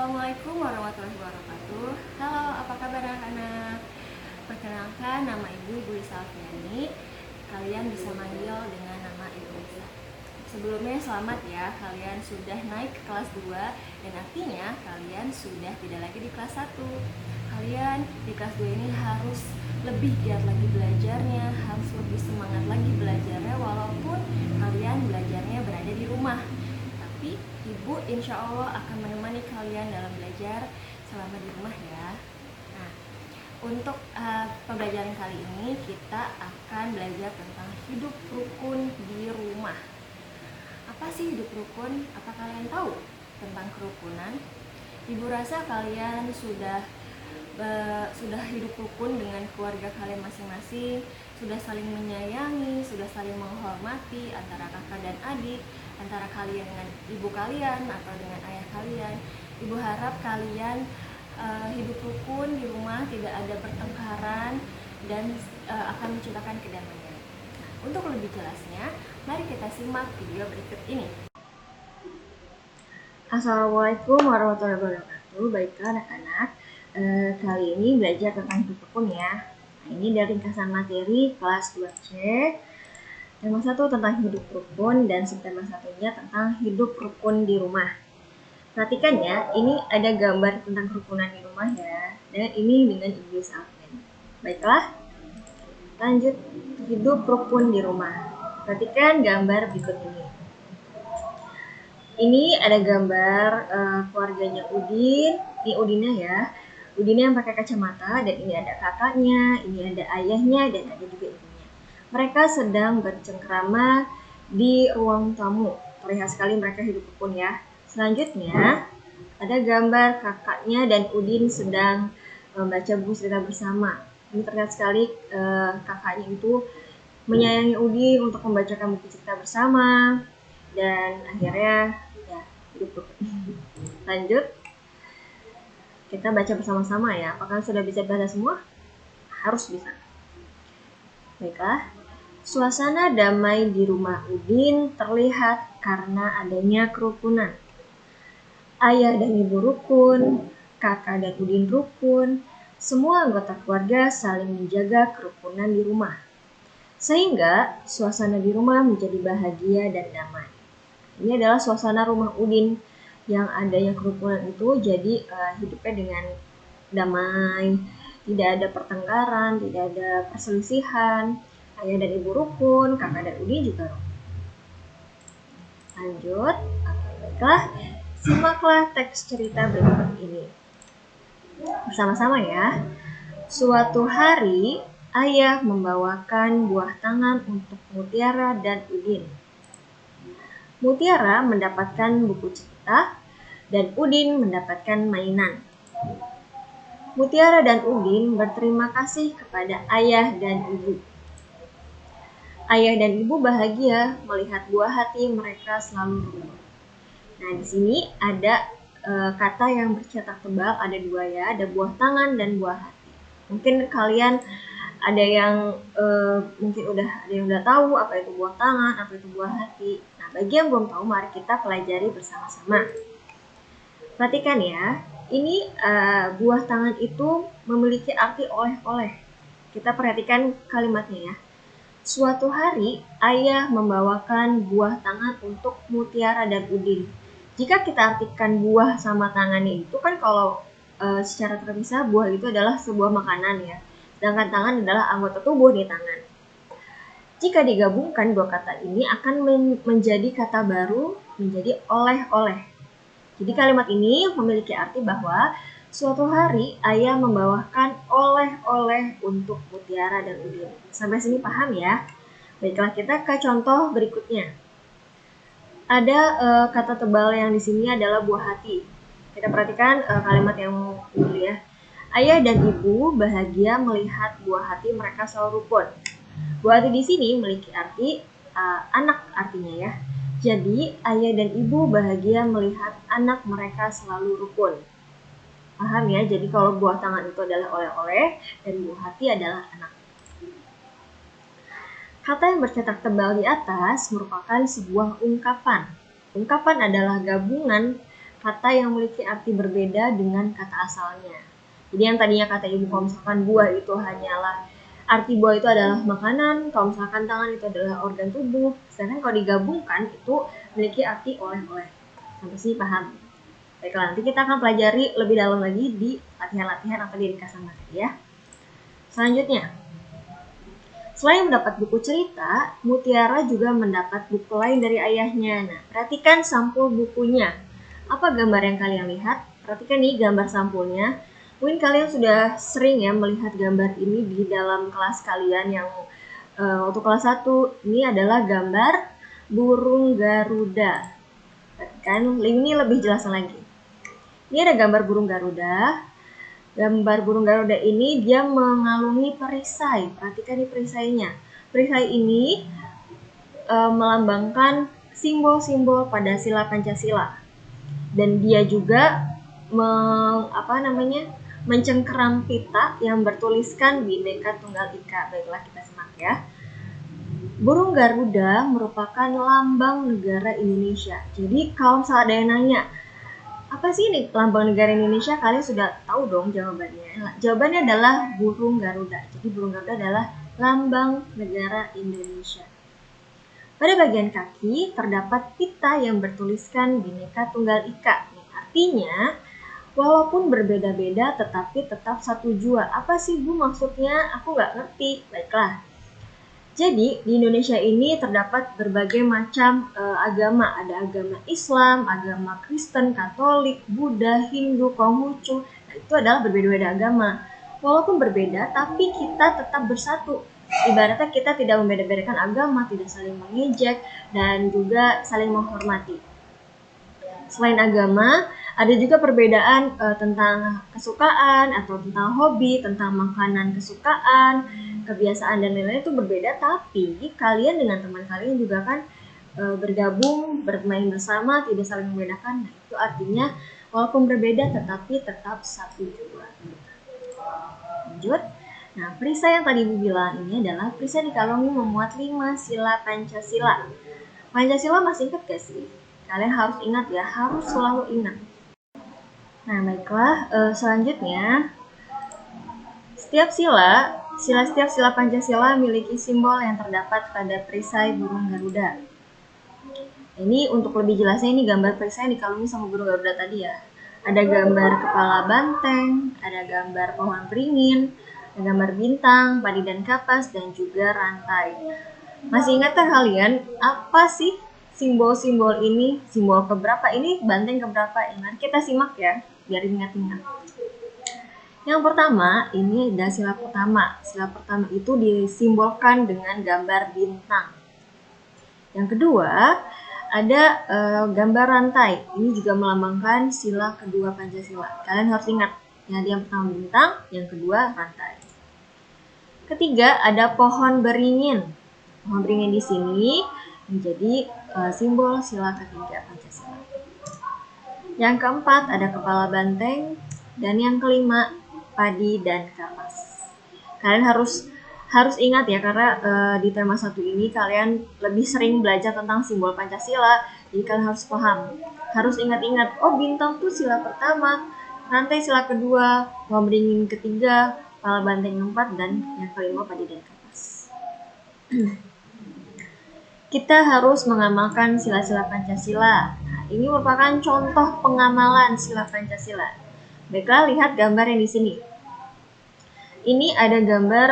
Assalamualaikum warahmatullahi wabarakatuh. Halo, apa kabar anak-anak? Perkenalkan, nama Ibu Lisa Alfiani. Kalian bisa manggil dengan nama Ibu Lisa. Sebelumnya selamat ya, kalian sudah naik ke kelas 2 dan artinya kalian sudah tidak lagi di kelas 1. Kalian di kelas 2 ini harus lebih giat lagi belajarnya, harus lebih semangat lagi belajarnya walaupun kalian belajarnya berada di rumah. Tapi Ibu insya Allah akan menemani kalian dalam belajar selama di rumah ya. Nah, untuk pembelajaran kali ini kita akan belajar tentang hidup rukun di rumah. Apa sih hidup rukun? Apa kalian tahu tentang kerukunan? Ibu rasa kalian sudah hidup rukun dengan keluarga kalian masing-masing, sudah saling menyayangi, sudah saling menghormati antara kakak dan adik, antara kalian dengan ibu kalian atau dengan ayah kalian. Ibu harap kalian hidup rukun di rumah, tidak ada pertengkaran dan akan menciptakan kedamaian. Nah, untuk lebih jelasnya, mari kita simak video berikut ini. Assalamualaikum warahmatullahi wabarakatuh. Baiklah anak-anak, kali ini belajar tentang hidup rukun ya. Nah, ini dari ringkasan materi kelas 2C. Tema 1 tentang hidup rukun dan subtema 1-nya tentang hidup rukun di rumah. Perhatikan ya, ini ada gambar tentang kerukunan di rumah ya. Dan ini dengan Ibu Alfiani. Baiklah, lanjut hidup rukun di rumah. Perhatikan gambar berikut ini. Ini ada gambar keluarganya Udin. Ini Udinnya ya. Udinnya yang pakai kacamata, dan ini ada kakaknya, ini ada ayahnya, dan ada juga ibunya. Mereka sedang bercengkrama di ruang tamu. Terlihat sekali mereka hidup rukun ya. Selanjutnya ada gambar kakaknya dan Udin sedang membaca buku cerita bersama. Ini terlihat sekali kakaknya itu menyayangi Udin untuk membacakan buku cerita bersama, dan akhirnya ya hidup rukun. Lanjut, kita baca bersama-sama ya. Apakah sudah bisa baca semua? Harus bisa. Baiklah. Suasana damai di rumah Udin terlihat karena adanya kerukunan. Ayah dan ibu rukun, kakak dan Udin rukun, semua anggota keluarga saling menjaga kerukunan di rumah. Sehingga suasana di rumah menjadi bahagia dan damai. Ini adalah suasana rumah Udin yang adanya kerukunan itu, jadi hidupnya dengan damai, tidak ada pertengkaran, tidak ada perselisihan. Ayah dan ibu rukun, kakak dan Udin juga rukun. Lanjut, baiklah, simaklah teks cerita berikut ini bersama-sama ya. Suatu hari, ayah membawakan buah tangan untuk Mutiara dan Udin. Mutiara mendapatkan buku cerita dan Udin mendapatkan mainan. Mutiara dan Udin berterima kasih kepada ayah dan ibu. Ayah dan ibu bahagia melihat buah hati mereka selalu rukun. Nah, di sini ada kata yang bercetak tebal, ada dua ya, ada buah tangan dan buah hati. Mungkin kalian ada yang mungkin udah tahu apa itu buah tangan, apa itu buah hati. Nah, bagi yang belum tahu, mari kita pelajari bersama-sama. Perhatikan ya, ini buah tangan itu memiliki arti oleh-oleh. Kita perhatikan kalimatnya ya. Suatu hari, ayah membawakan buah tangan untuk Mutiara dan Udin. Jika kita artikan buah sama tangannya itu kan kalau secara terpisah, buah itu adalah sebuah makanan ya. Sedangkan tangan adalah anggota tubuh di tangan. Jika digabungkan dua kata ini akan menjadi kata baru, menjadi oleh-oleh. Jadi kalimat ini memiliki arti bahwa suatu hari ayah membawakan oleh-oleh untuk Mutiara dan Udin. Sampai sini paham ya? Baiklah, kita ke contoh berikutnya. Ada kata tebal yang di sini adalah buah hati. Kita perhatikan kalimat yang dulu ya. Ayah dan ibu bahagia melihat buah hati mereka selalu rukun. Buah hati di sini memiliki arti anak artinya ya. Jadi ayah dan ibu bahagia melihat anak mereka selalu rukun. Paham ya? Jadi kalau buah tangan itu adalah oleh-oleh dan buah hati adalah anak. Kata yang bercetak tebal di atas merupakan sebuah ungkapan. Ungkapan adalah gabungan kata yang memiliki arti berbeda dengan kata asalnya. Jadi yang tadinya kata ibu kalau misalkan buah itu hanyalah arti buah itu adalah makanan, kalau misalkan tangan itu adalah organ tubuh, sedangkan kalau digabungkan itu memiliki arti oleh-oleh. Sampai sini paham? Baiklah, nanti kita akan pelajari lebih dalam lagi di latihan-latihan atau di ringkasan materi ya. Selanjutnya, selain mendapat buku cerita, Mutiara juga mendapat buku lain dari ayahnya. Nah, perhatikan sampul bukunya. Apa gambar yang kalian lihat? Perhatikan nih gambar sampulnya. Mungkin kalian sudah sering ya melihat gambar ini di dalam kelas kalian yang untuk kelas 1. Ini adalah gambar burung Garuda. Perhatikan, ini lebih jelas lagi. Ini ada gambar burung Garuda. Gambar burung Garuda ini dia mengalungi perisai. Perhatikan nih perisainya. Perisai ini melambangkan simbol-simbol pada sila Pancasila. Dan dia juga mencengkeram pita yang bertuliskan Bhinneka Tunggal Ika. Baiklah, kita simak ya. Burung Garuda merupakan lambang negara Indonesia. Jadi kalau misalnya ada yang nanya, apa sih ini lambang negara Indonesia? Kalian sudah tahu dong jawabannya. Jawabannya adalah burung Garuda. Jadi burung Garuda adalah lambang negara Indonesia. Pada bagian kaki terdapat pita yang bertuliskan Bhinneka Tunggal Ika. Artinya, walaupun berbeda-beda tetapi tetap satu jua. Apa sih Bu maksudnya? Aku nggak ngerti. Baiklah. Jadi di Indonesia ini terdapat berbagai macam agama. Ada agama Islam, agama Kristen, Katolik, Buddha, Hindu, Konghucu. Nah, itu adalah berbeda-beda agama. Walaupun berbeda, tapi kita tetap bersatu. Ibaratnya kita tidak membeda-bedakan agama, tidak saling mengejek, dan juga saling menghormati. Selain agama, ada juga perbedaan tentang kesukaan atau tentang hobi, tentang makanan kesukaan, kebiasaan dan lain-lain itu berbeda, tapi kalian dengan teman kalian juga kan bergabung, bermain bersama, tidak saling membedakan. Nah, itu artinya walaupun berbeda tetapi tetap satu juga. Lanjut. Nah, perisai yang tadi Ibu bilang ini adalah perisai dikalungi memuat 5 sila Pancasila. Pancasila masih ingat gak sih? Kalian harus ingat ya, harus selalu ingat. Nah, baiklah, selanjutnya setiap sila Pancasila memiliki simbol yang terdapat pada perisai burung Garuda. Ini untuk lebih jelasnya, ini gambar perisai yang dikalungi sama burung Garuda tadi ya. Ada gambar kepala banteng, ada gambar pohon beringin, ada gambar bintang, padi dan kapas, dan juga rantai. Masih ingatkah kalian apa sih simbol-simbol ini? Simbol keberapa? Ini banteng keberapa? Mari kita simak ya, biar ingat-ingat. Yang pertama, ini ada sila pertama. Sila pertama itu disimbolkan dengan gambar bintang. Yang kedua, ada gambar rantai. Ini juga melambangkan sila kedua Pancasila. Kalian harus ingat, yang pertama bintang, yang kedua rantai. Ketiga, ada pohon beringin. Pohon beringin di sini menjadi simbol sila ketiga Pancasila. Yang keempat, ada kepala banteng. Dan yang kelima, padi dan kapas. Kalian harus ingat ya, karena di tema 1 ini kalian lebih sering belajar tentang simbol Pancasila. Jadi kalian harus paham, harus ingat-ingat, oh bintang tuh sila pertama, rantai sila kedua, pohon beringin ketiga, kepala banteng 4, dan yang kelima padi dan kapas. Kita harus mengamalkan sila-sila Pancasila. Nah, ini merupakan contoh pengamalan sila Pancasila. Baiklah, lihat gambar yang di sini. Ini ada gambar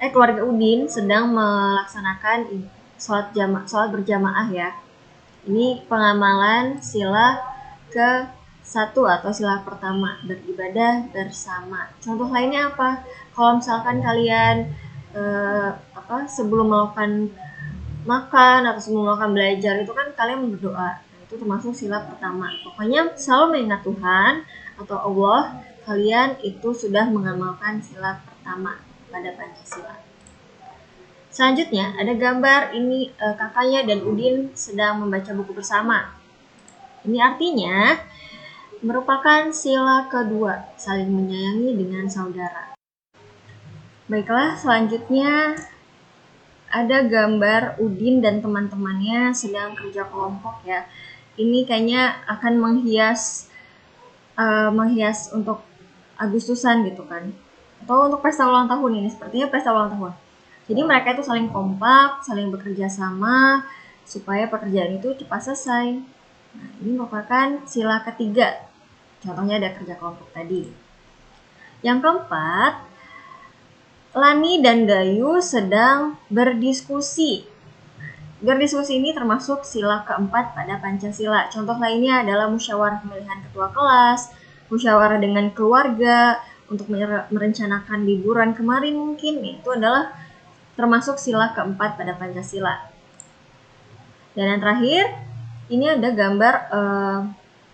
keluarga Udin sedang melaksanakan sholat berjamaah ya. Ini pengamalan sila ke-1 atau sila pertama, beribadah bersama. Contoh lainnya apa? Kalau misalkan kalian sebelum melakukan makan atau sebelum melakukan belajar itu kan kalian berdoa. Nah, itu termasuk sila pertama. Pokoknya selalu mengingat Tuhan atau Allah, kalian itu sudah mengamalkan sila pertama pada Pancasila. Selanjutnya ada gambar ini kakaknya dan Udin sedang membaca buku bersama. Ini artinya merupakan sila kedua, saling menyayangi dengan saudara. Baiklah, selanjutnya ada gambar Udin dan teman-temannya sedang kerja kelompok ya. ini kayaknya akan menghias untuk Agustusan gitu kan, atau untuk pesta ulang tahun. Ini sepertinya pesta ulang tahun. Jadi mereka itu saling kompak, saling bekerja sama supaya pekerjaan itu cepat selesai. Nah, ini merupakan sila ketiga. Contohnya ada kerja kelompok tadi. Yang keempat, Lani dan Gayu sedang berdiskusi. Berdiskusi ini termasuk sila keempat pada Pancasila. Contoh lainnya adalah musyawarah pemilihan ketua kelas, musyawarah dengan keluarga untuk merencanakan liburan kemarin mungkin. Itu adalah termasuk sila keempat pada Pancasila. Dan yang terakhir, ini ada gambar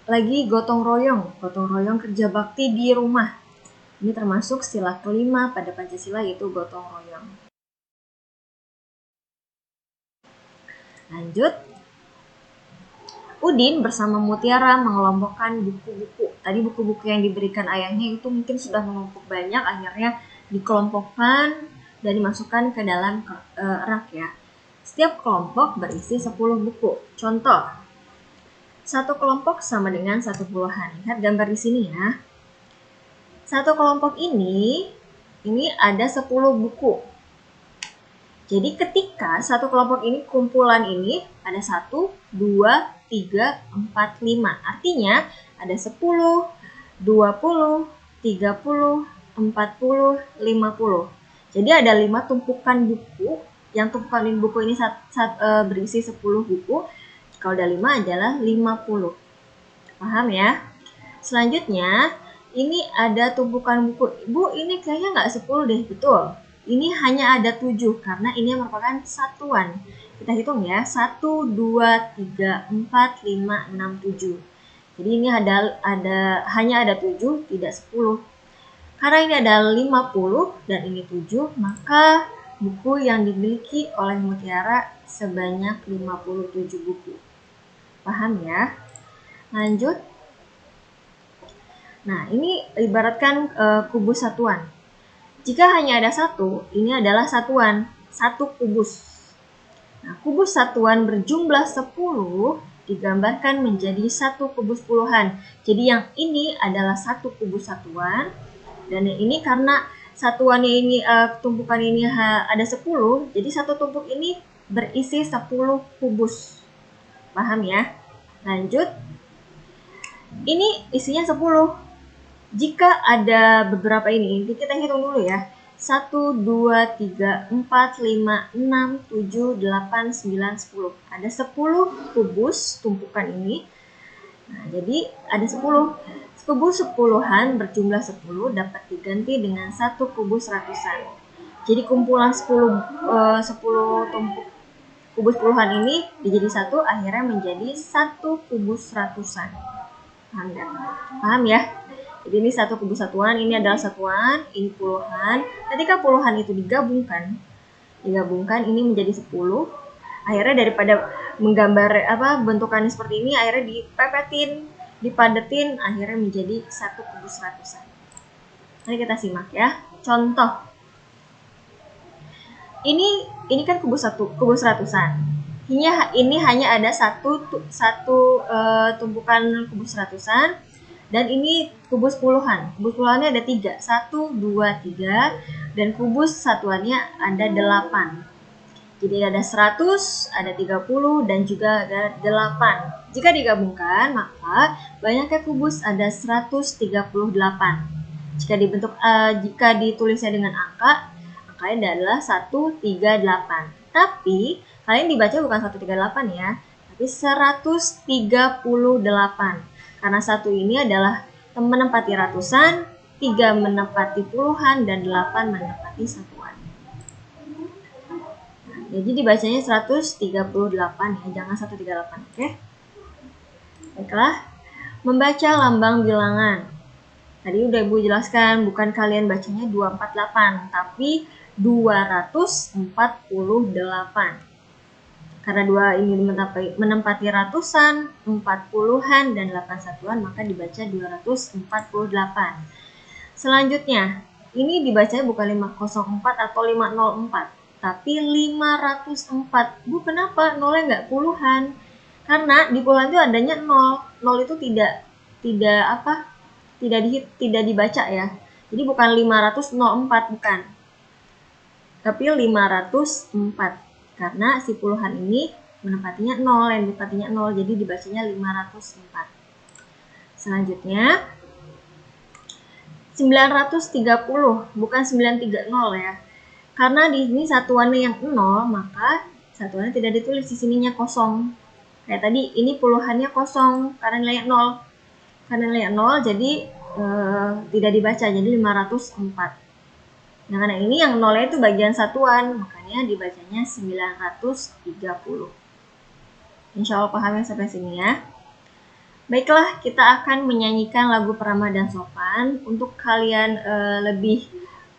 lagi gotong royong kerja bakti di rumah. Ini termasuk sila kelima pada Pancasila, yaitu gotong royong. Lanjut. Udin bersama Mutiara mengelompokkan buku-buku. Tadi buku-buku yang diberikan ayahnya itu mungkin sudah menumpuk banyak, akhirnya dikelompokkan dan dimasukkan ke dalam rak ya. Setiap kelompok berisi 10 buku. Contoh, satu kelompok sama dengan 1 puluhan. Lihat gambar di sini ya. Satu kelompok ini ada 10 buku. Jadi ketika satu kelompok ini, kumpulan ini ada 1, 2, 3, 4, 5. Artinya ada 10, 20, 30, 40, 50. Jadi ada 5 tumpukan buku. Yang tumpukan buku ini berisi 10 buku. Kalau ada 5 adalah 50. Paham ya? Selanjutnya, ini ada tumpukan buku. Bu, ini kayaknya nggak 10 deh, betul. Ini hanya ada 7 karena ini merupakan satuan. Kita hitung ya, 1, 2, 3, 4, 5, 6, 7. Jadi ini hanya ada 7, tidak 10. Karena ini ada 50 dan ini 7, maka buku yang dimiliki oleh Mutiara sebanyak 57 buku. Paham ya? Lanjut. Nah, ini ibaratkan kubus satuan. Jika hanya ada 1, ini adalah satuan, 1 kubus. Nah, kubus satuan berjumlah 10 digambarkan menjadi 1 kubus puluhan. Jadi yang ini adalah 1 kubus satuan, dan yang ini karena satuannya ini, tumpukan ini ada 10, jadi satu tumpuk ini berisi 10 kubus. Paham ya? Lanjut. Ini isinya 10. Jika ada beberapa ini kita hitung dulu ya. 1, 2, 3, 4, 5, 6, 7, 8, 9, 10. Ada 10 kubus tumpukan ini. Nah, jadi ada 10. Kubus sepuluhan berjumlah 10 dapat diganti dengan 1 kubus ratusan. Jadi kumpulan 10 tumpuk kubus puluhan ini dijadi 1, akhirnya menjadi 1 kubus ratusan. Paham ya? Paham ya? Jadi ini 1 kubus satuan, ini adalah satuan, ini puluhan. Ketika puluhan itu digabungkan ini menjadi 10. Akhirnya daripada menggambar bentukannya seperti ini, akhirnya dipepetin, dipadetin, akhirnya menjadi 1 kubus ratusan. Mari kita simak ya. Contoh. Ini kan kubus ratusan. Ini hanya ada satu tumpukan kubus ratusan. Dan ini kubus puluhan. Kubus puluhannya ada 3. 1, 2, 3. Dan kubus satuannya ada 8. Jadi ada 100, ada 30, dan juga ada 8. Jika digabungkan, maka banyaknya kubus ada 138. Jika ditulisnya dengan angkanya adalah 138. Tapi, kalian dibaca bukan 138 ya, tapi 138. Karena 1 ini adalah menempati ratusan, 3 menempati puluhan, dan 8 menempati satuan. Nah, jadi dibacanya 138 ya, jangan 138, oke? Baiklah, membaca lambang bilangan. Tadi udah Ibu jelaskan, bukan kalian bacanya 248, tapi 248. Karena 2 ini menempati ratusan, 40-an, dan 8 satuan, maka dibaca 248. Selanjutnya, ini dibacanya bukan 504 atau 504, tapi 504. Bu, kenapa? Nolnya nggak puluhan? Karena di puluhan itu adanya 0. 0 itu tidak dibaca ya. Jadi bukan 504, bukan. Tapi 504. Karena si puluhan ini menempatinya 0, yang menempatinya 0, jadi dibacanya 504. Selanjutnya 930, bukan 930 ya. Karena di sini satuannya yang 0, maka satuannya tidak ditulis, di sininya kosong. Kayak tadi, ini puluhannya kosong karena nilainya 0. Karena nilainya 0, jadi tidak dibaca, jadi 504. Nah, karena ini yang 0 itu bagian satuan, makanya dibacanya 930. Insya Allah paham yang sampai sini ya. Baiklah, kita akan menyanyikan lagu Peramal dan Sopan. Untuk kalian lebih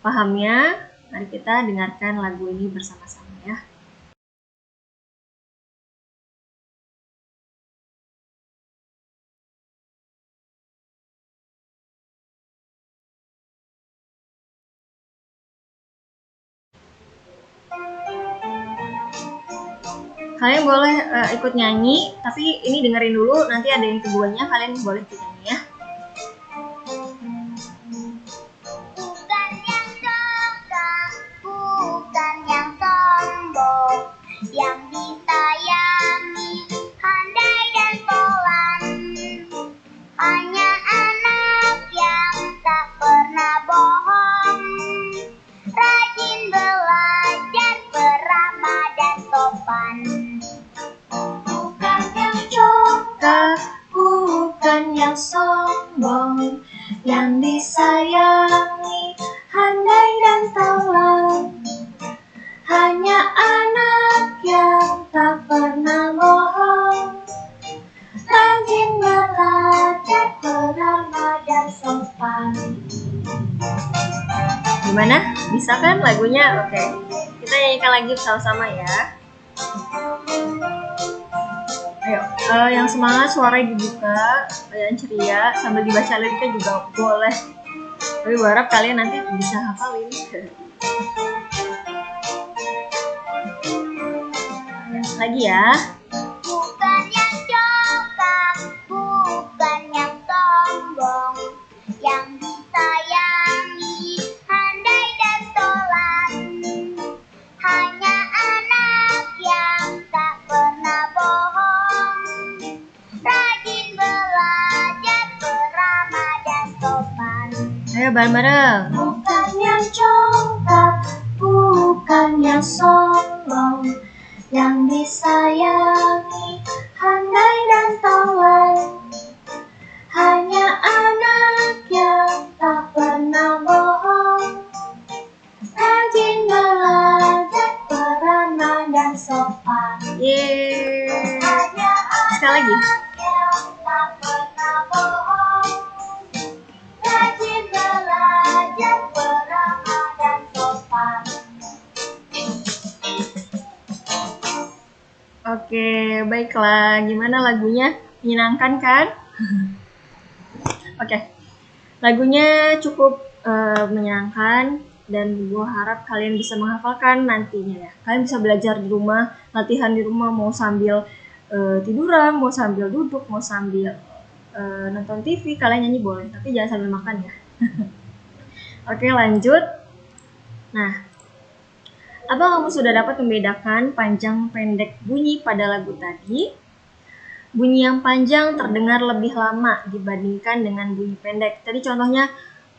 pahamnya, mari kita dengarkan lagu ini bersama-sama ya. Kalian boleh ikut nyanyi, tapi ini dengerin dulu, nanti ada yang keduanya kalian boleh ikut nyanyi ya. Bukan yang congkak, bukan yang sombong, yang disayangi, handai dan tolan, hanya anak yang tak pernah bohong, rajin belajar, beramah dan sopan. Bukan yang congkak, bukan yang sombong, yang disayangi, handai dan tolan, hanya anak yang tak pernah bohong, rajin belajar, beramah dan sopan. Gimana? Bisa kan lagunya? Oke. Kita nyanyikan lagi bersama-sama ya. Ayo, yang semangat suaranya dibuka, yang ceria, sambil dibaca liriknya juga boleh. Tapi berharap kalian nanti bisa hafalin. Lagi ya. Bukan yang congkak, bukan yang sombong, yang disayangi, handai dan tolan, hanya anak yang tak pernah bohong, rajin belajar, beramah dan sopan. Ayo bareng-bareng. Bukan yang congkak, bukan yang sombong, yang disayangi, handai dan tolan, hanya anak yang tak pernah bohong, rajin belajar, beramah dan sopan. Yeay. Hanya Sekali lagi. anak yang tak pernah bohong, rajin belajar, beramah dan sopan. Oke, baiklah. Gimana lagunya? Menyenangkan kan? Oke. Lagunya cukup menyenangkan dan gue harap kalian bisa menghafalkan nantinya ya. Kalian bisa belajar di rumah, latihan di rumah, mau sambil tiduran, mau sambil duduk, mau sambil nonton TV, kalian nyanyi boleh, tapi jangan sambil makan ya. Oke, lanjut. Nah, apa kamu sudah dapat membedakan panjang pendek bunyi pada lagu tadi? Bunyi yang panjang terdengar lebih lama dibandingkan dengan bunyi pendek. Tadi contohnya,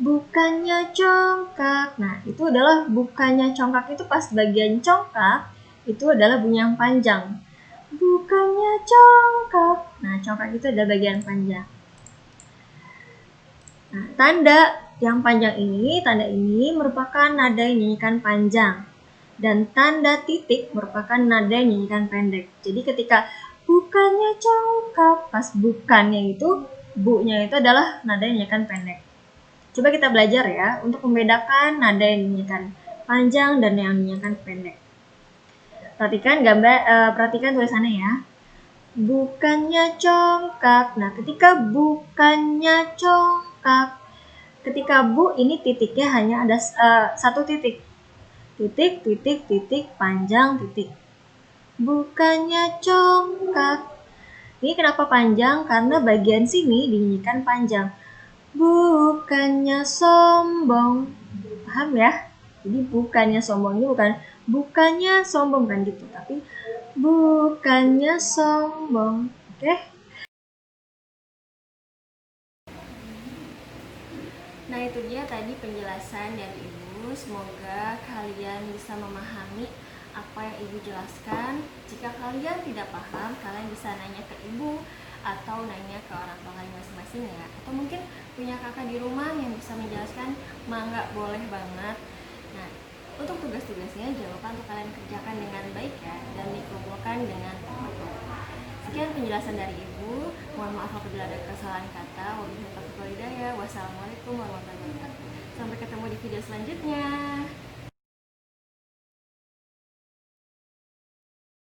bukannya congkak. Nah, itu adalah bukannya congkak itu pas bagian congkak, itu adalah bunyi yang panjang. Bukannya congkak. Nah, congkak itu adalah bagian panjang. Nah, tanda yang panjang ini, tanda ini merupakan nada yang dinyanyikan panjang. Dan tanda titik merupakan nada yang dinyanyikan pendek. Jadi ketika bukannya congkak, pas bukannya itu, bu-nya itu adalah nada yang dinyanyikan pendek. Coba kita belajar ya, untuk membedakan nada yang dinyanyikan panjang dan yang dinyanyikan pendek. Perhatikan perhatikan tulisannya ya. Bukannya congkak. Nah, ketika bukannya congkak, ketika bu ini titiknya hanya ada satu titik. Titik, titik, titik, panjang, titik. Bukannya congkak. Ini kenapa panjang? Karena bagian sini dinyanyikan panjang. Bukannya sombong. Paham ya? Jadi bukannya sombong ini bukannya sombong kan gitu, tapi bukannya sombong. Oke? Nah, itu dia tadi penjelasan dari Ibu. Semoga kalian bisa memahami apa yang Ibu jelaskan. Jika kalian tidak paham, kalian bisa nanya ke Ibu atau nanya ke orang tua kalian masing-masing ya. Atau mungkin punya kakak di rumah yang bisa menjelaskan, mangga boleh banget. Nah, untuk tugas-tugasnya jangan lupa untuk kalian kerjakan dengan baik ya, dan dikumpulkan dengan foto. Sekian penjelasan dari Ibu. Mohon maaf apabila ada kesalahan kata. Wabillahi taufiq wal hidayah. Wassalamualaikum warahmatullahi wabarakatuh. Sampai ketemu di video selanjutnya.